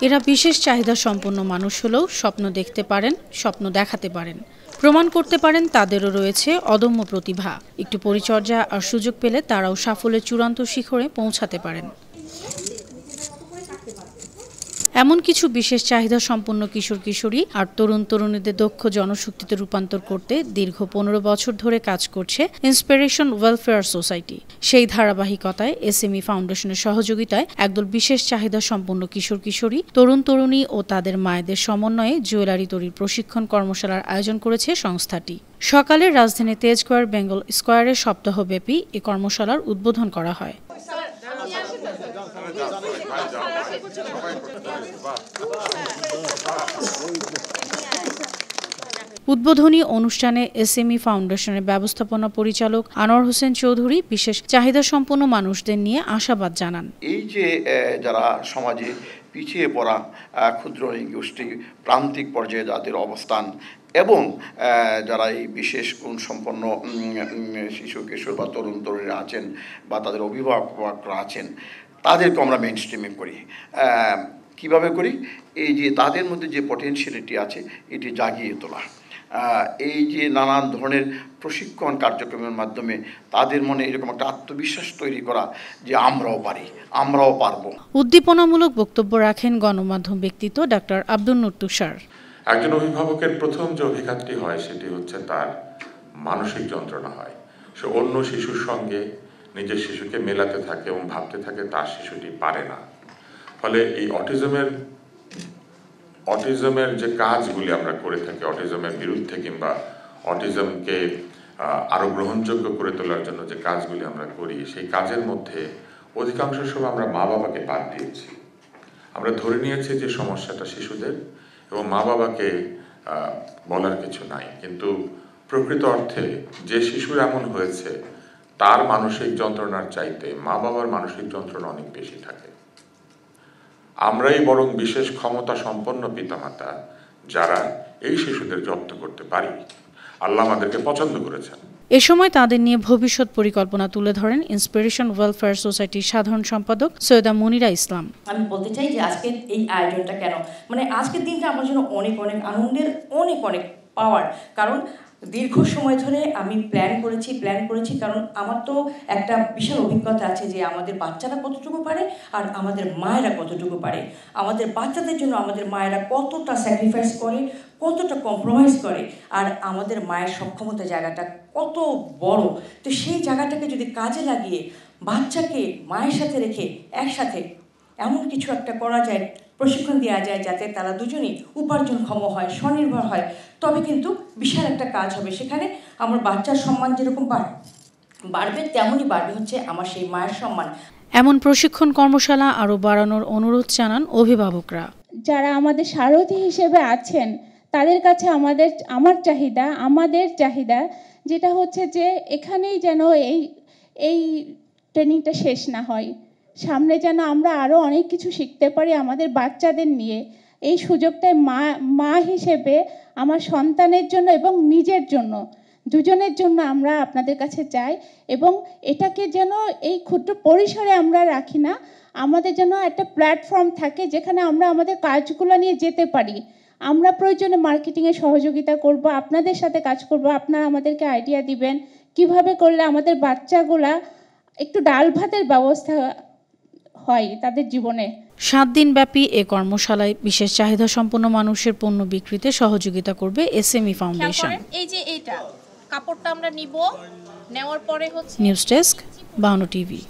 এরা বিশেষ চাহিদা সম্পন্ন মানুষ হলেও স্বপ্ন দেখতে পারেন, স্বপ্ন দেখাতে পারেন, প্রমাণ করতে পারেন তাদেরও রয়েছে অদম্য প্রতিভা। একটু পরিচর্যা আর সুযোগ পেলে তারাও সাফল্যের চূড়ান্ত শিখরে পৌঁছাতে পারেন। এমন কিছু বিশেষ চাহিদা সম্পন্ন কিশোর কিশোরী আর তরুণ তরুণীদের দক্ষ জনশক্তিতে রূপান্তর করতে দীর্ঘ 15 বছর ধরে কাজ করছে ইন্সপিরেশন ওয়েলফেয়ার সোসাইটি। সেই ধারাবাহিকতায় এসএমই ফাউন্ডেশনের সহযোগিতায় একদল বিশেষ চাহিদা সম্পন্ন কিশোর কিশোরী, তরুণ তরুণী ও তাদের মায়েদের সমন্বয়ে জুয়েলারি তৈরির প্রশিক্ষণ কর্মশালার আয়োজন করেছে সংস্থাটি। সকালে রাজধানী তেজগাঁওয়ের বেঙ্গল স্কয়ারে সপ্তাহব্যাপী এ কর্মশালার উদ্বোধন করা হয়। উদ্বোধনী অনুষ্ঠানে এসএমই ফাউন্ডেশনের ব্যবস্থাপনা পরিচালক আনোয়ার হোসেন চৌধুরী বিশেষ চাহিদা সম্পন্ন মানুষদের নিয়ে আশাবাদ জানান। এই যে যারা সমাজে পিছিয়ে পড়া ক্ষুদ্র গোষ্ঠী, প্রান্তিক পর্যায়ে যাদের অবস্থান এবং যারা এই বিশেষ গুণসম্পন্ন শিশু কিশোর বা তরুণ তরুণীরা আছেন বা তাদের অভিভাবকরা আছেন, তাদেরকে আমরা মেইন স্ট্রিমিং করি। কিভাবে করি? এই যে তাদের মধ্যে যে পটেনশিয়ালিটি আছে এটি জাগিয়ে তোলা, এই যে নানান ধরনের প্রশিক্ষণ কার্যক্রমের মাধ্যমে তাদের মনে এরকম একটা আত্মবিশ্বাস তৈরি করা যে আমরাও পারি, আমরাও পারবো। উদ্দীপনামূলক বক্তব্য রাখেন গণমাধ্যম ব্যক্তিত্ব ডাক্তার আব্দুল নূর তুষার। একজন অভিভাবকের প্রথম যে অভিঘাতটি হয় সেটি হচ্ছে তার মানসিক যন্ত্রণা হয়। সে অন্য শিশুর সঙ্গে নিজের শিশুকে মেলাতে থাকে এবং ভাবতে থাকে তার শিশুটি পারে না। ফলে এই অটিজমের যে কাজগুলি আমরা করে থাকি, অটিজমের বিরুদ্ধে কিংবা অটিজমকে আরো গ্রহণযোগ্য করে তোলার জন্য যে কাজগুলি আমরা করি, সেই কাজের মধ্যে অধিকাংশ সময় আমরা মা বাবাকে বাদ দিয়েছি। আমরা ধরে নিয়েছি যে সমস্যাটা শিশুদের এবং মা বাবাকে বলার কিছু নাই, কিন্তু প্রকৃত অর্থে যে শিশুর এমন হয়েছে তার মানসিক যন্ত্রণার চাইতে মা বাবার মানসিক যন্ত্রণা অনেক বেশি থাকে। আমরাই বরং বিশেষ ক্ষমতা সম্পন্ন পিতামাতা যারা এই শিশুদের যত্ন করতে পারি। আল্লাহ আমাদেরকে পছন্দ করেছেন। এ সময় তাদের নিয়ে ভবিষ্যৎ পরিকল্পনা তুলে ধরেন ইন্সপিরেশন ওয়েলফেয়ার সোসাইটির সাধারণ সম্পাদক সৈয়দা মুনিরা ইসলাম। আমি বলতে চাই যে আজকের এই আয়োজনটা কেন, মানে আজকের দিনটা আমার জন্য অনেক অনেক আনন্দের, অনেক অনেক পাওয়ার। কারণ দীর্ঘ সময় ধরে আমি প্ল্যান করেছি কারণ আমার তো একটা বিশাল অভিজ্ঞতা আছে যে আমাদের বাচ্চারা কতটুকু পারে আর আমাদের মায়েরা কতটুকু পারে। আমাদের বাচ্চাদের জন্য আমাদের মায়েরা কতটা স্যাক্রিফাইস করে, কতটা কম্প্রোমাইজ করে, আর আমাদের মায়ের সক্ষমতা জায়গাটা কত বড়। তো সেই জায়গাটাকে যদি কাজে লাগিয়ে বাচ্চাকে মায়ের সাথে রেখে একসাথে এমন কিছু একটা করা যায়, প্রশিক্ষণ দেওয়া যায় যাতে তারা দুজনেই উপার্জনক্ষম হয়, স্বনির্ভর হয়, তবে কিন্তু বিশাল একটা কাজ হবে। সেখানে আমার বাচ্চার সম্মান যেরকম বাড়বে তেমনই বাড়বে হচ্ছে আমার সেই মায়ের সম্মান। এমন প্রশিক্ষণ কর্মশালা আরও বাড়ানোর অনুরোধ জানান অভিভাবকরা। যারা আমাদের সারথি হিসেবে আছেন তাদের কাছে আমাদের চাহিদা যেটা হচ্ছে যে এখানেই যেন এই ট্রেনিংটা শেষ না হয়, সামনে যেন আমরা আরও অনেক কিছু শিখতে পারি আমাদের বাচ্চাদের নিয়ে। এই সুযোগটায় মা হিসেবে আমার সন্তানের জন্য এবং নিজের জন্য, দুজনের জন্য আমরা আপনাদের কাছে চাই। এবং এটাকে যেন এই ক্ষুদ্র পরিসরে আমরা রাখি না, আমাদের যেন একটা প্ল্যাটফর্ম থাকে যেখানে আমরা আমাদের কাজগুলো নিয়ে যেতে পারি। আমরা প্রয়োজনে মার্কেটিংয়ে সহযোগিতা করব, আপনাদের সাথে কাজ করব, আপনারা আমাদেরকে আইডিয়া দিবেন কিভাবে করলে আমাদের বাচ্চাগুলা একটু ডাল ভাতের ব্যবস্থা হয় তাদের জীবনে। 7 দিনব্যাপী এ কর্মশালায় বিশেষ চাহিদা সম্পন্ন মানুষের পণ্য বিক্রিতে সহযোগিতা করবে এসএমই ফাউন্ডেশন। এই যে এইটা কাপড়টা আমরা নিব, নেওয়ার পরে হচ্ছে নিউজ ডেস্ক, 52 টিভি।